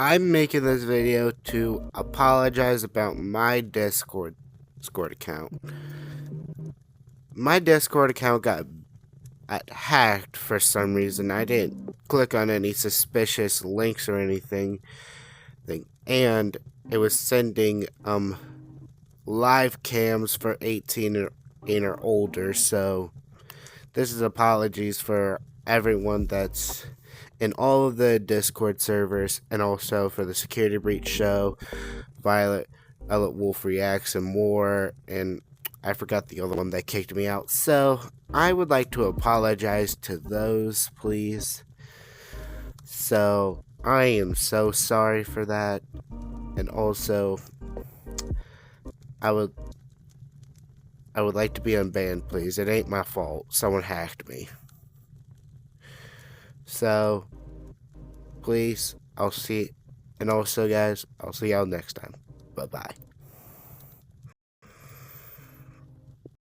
I'm making this video to apologize about my Discord account. My Discord account got hacked for some reason. I didn't click on any suspicious links or anything, and it was sending live cams for 18 or older. So this is apologies for everyone that's in all of the Discord servers, and also for the Security Breach Show, Violet Wolf Reacts, and more. And I forgot the other one that kicked me out. So I would like to apologize to those, please. So I am so sorry for that. And also, I would like to be unbanned, please. It ain't my fault. Someone hacked me. So, please, I'll see. And also, guys, I'll see y'all next time. Bye-bye.